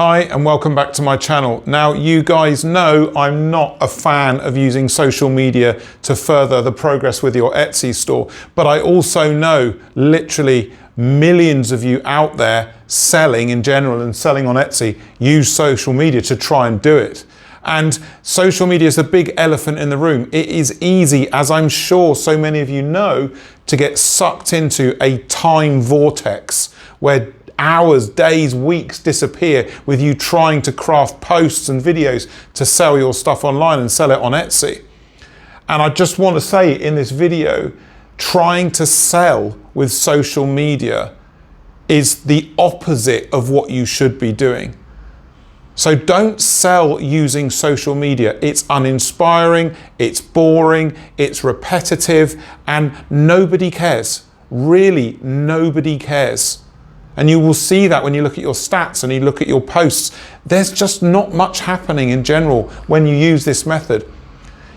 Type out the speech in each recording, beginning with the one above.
Hi and welcome back to my channel. Now you guys know I'm not a fan of using social media to further the progress with your Etsy store, but I also know literally millions of you out there selling in general and selling on Etsy use social media to try and do it. And social media is the big elephant in the room. It is easy, as I'm sure so many of you know, to get sucked into a time vortex where hours, days, weeks disappear with you trying to craft posts and videos to sell your stuff online and sell it on Etsy. And I just want to say in this video, trying to sell with social media is the opposite of what you should be doing. So don't sell using social media. It's uninspiring, it's boring, it's repetitive, and nobody cares. Really, nobody cares. And you will see that when you look at your stats and you look at your posts. There's just not much happening in general when you use this method.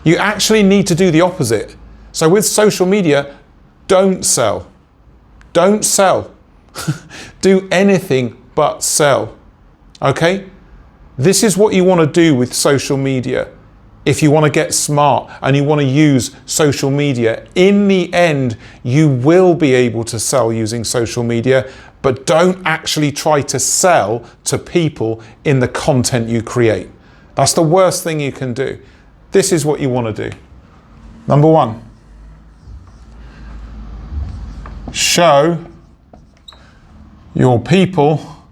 You actually need to do the opposite. So with social media, don't sell. Don't sell. Do anything but sell. Okay? This is what you want to do with social media. If you want to get smart and you want to use social media, in the end, you will be able to sell using social media, but don't actually try to sell to people in the content you create. That's the worst thing you can do. This is what you want to do. Number one, show your people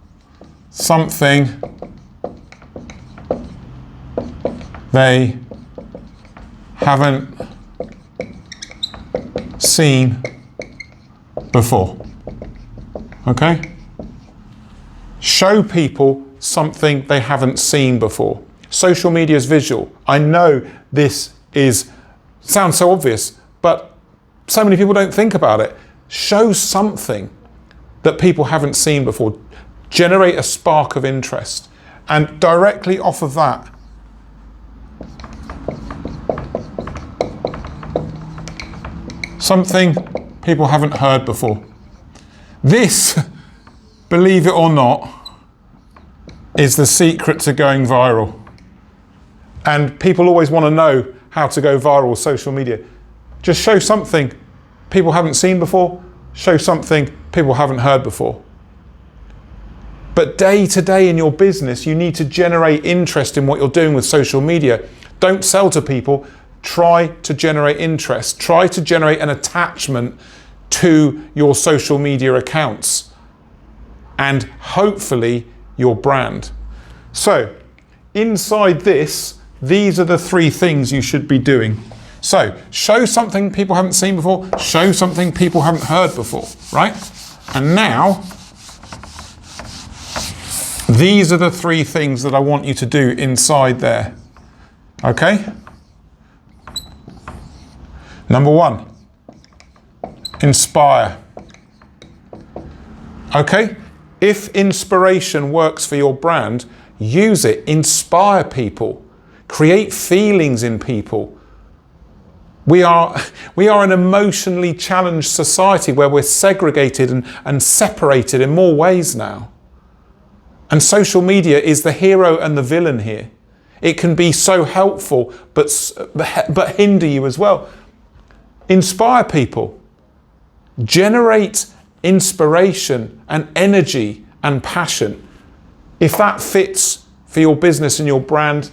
something they haven't seen before. Okay? Show people something they haven't seen before. Social media is visual. I know this sounds so obvious, but so many people don't think about it. Show something that people haven't seen before. Generate a spark of interest. And directly off of that, something people haven't heard before. This, believe it or not, is the secret to going viral. And people always want to know how to go viral with social media. Just show something people haven't seen before, show something people haven't heard before. But day to day in your business, you need to generate interest in what you're doing with social media. Don't sell to people. Try to generate interest. Try to generate an attachment to your social media accounts and hopefully your brand. So inside this, these are the three things you should be doing. So show something people haven't seen before, show something people haven't heard before, right? And now, these are the three things that I want you to do inside there, okay? Number one, inspire. Okay? If inspiration works for your brand, use it. Inspire people. Create feelings in people. We are an emotionally challenged society where we're segregated and separated in more ways now. And social media is the hero and the villain here. It can be so helpful, but hinder you as well. Inspire people. Generate inspiration and energy and passion. If that fits for your business and your brand,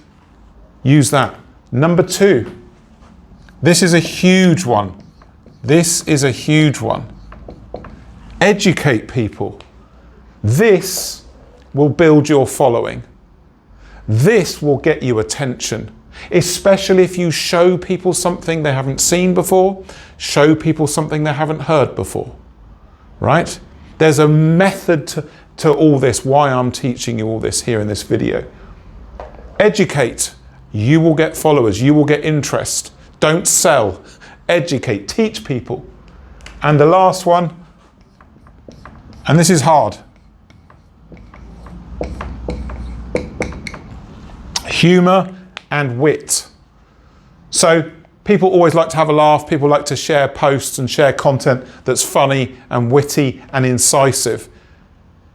use that. Number two, this is a huge one. This is a huge one. Educate people. This will build your following. This will get you attention. Especially if you show people something they haven't seen before, show people something they haven't heard before, right? There's a method to all this, why I'm teaching you all this here in this video. Educate, you will get followers, you will get interest. Don't sell, educate, teach people. And the last one, and this is hard. Humor and wit. So people always like to have a laugh, people like to share posts and share content that's funny and witty and incisive.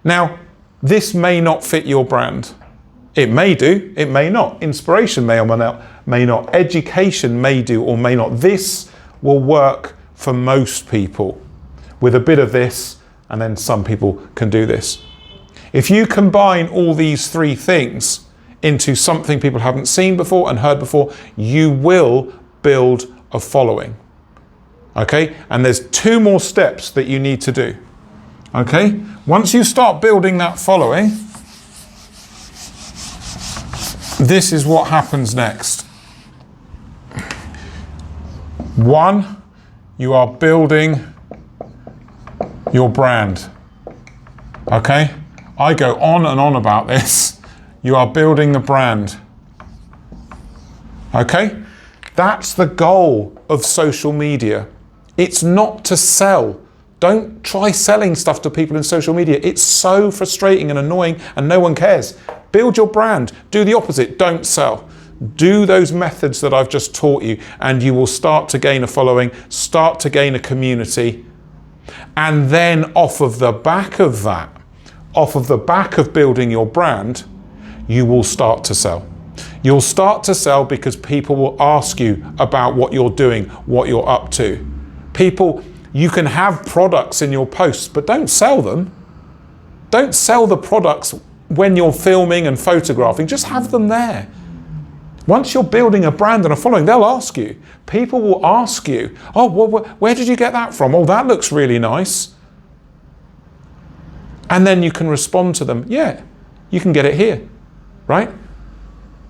Now, This may not fit your brand. It may do, it may not. Inspiration may or may not. Education may do or may not. This will work for most people with a bit of this, and then some people can do this. If you combine all these three things into something people haven't seen before and heard before, you will build a following. Okay? And there's 2 more steps that you need to do. Okay? Once you start building that following, this is what happens next. 1, you are building your brand. Okay? I go on and on about this. You are building the brand. Okay? That's the goal of social media. It's not to sell. Don't try selling stuff to people in social media. It's so frustrating and annoying and no one cares. Build your brand. Do the opposite. Don't sell. Do those methods that I've just taught you and you will start to gain a following, start to gain a community. And then off of the back of that, off of the back of building your brand, you will start to sell. You'll start to sell because people will ask you about what you're doing, what you're up to. People, you can have products in your posts, but don't sell them. Don't sell the products when you're filming and photographing. Just have them there. Once you're building a brand and a following, they'll ask you. People will ask you, oh, well, where did you get that from? Oh, that looks really nice. And then you can respond to them, yeah, you can get it here, right?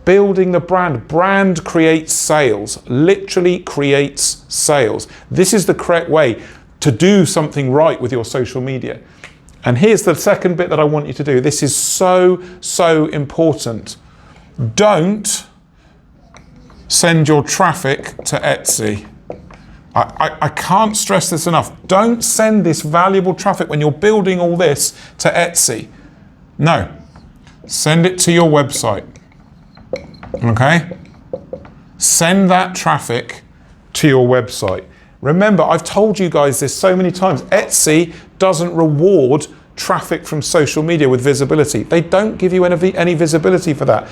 Building the brand. Brand creates sales, literally creates sales. This is the correct way to do something right with your social media. And here's the second bit that I want you to do. This is so, so important. Don't send your traffic to Etsy. I can't stress this enough. Don't send this valuable traffic when you're building all this to Etsy. No, send it to your website. Okay? Send that traffic to your website. Remember, I've told you guys this so many times. Etsy doesn't reward traffic from social media with visibility. They don't give you any visibility for that.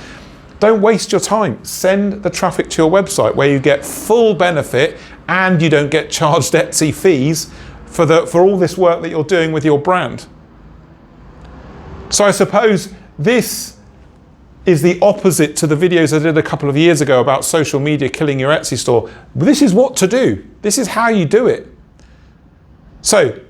Don't waste your time. Send the traffic to your website where you get full benefit and you don't get charged Etsy fees for all this work that you're doing with your brand. So I suppose this is the opposite to the videos I did a couple of years ago about social media killing your Etsy store. This is what to do. This is how you do it. So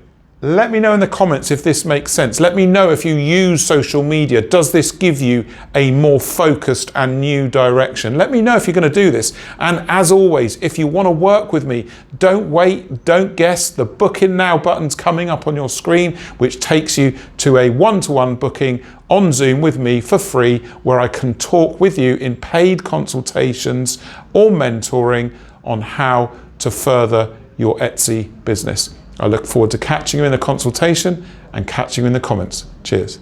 let me know in the comments if this makes sense. Let me know if you use social media. Does this give you a more focused and new direction? Let me know if you're going to do this. And as always, if you want to work with me, don't wait, don't guess. The booking now button's coming up on your screen, which takes you to a one-to-one booking on Zoom with me for free, where I can talk with you in paid consultations or mentoring on how to further your Etsy business. I look forward to catching you in the consultation and catching you in the comments. Cheers.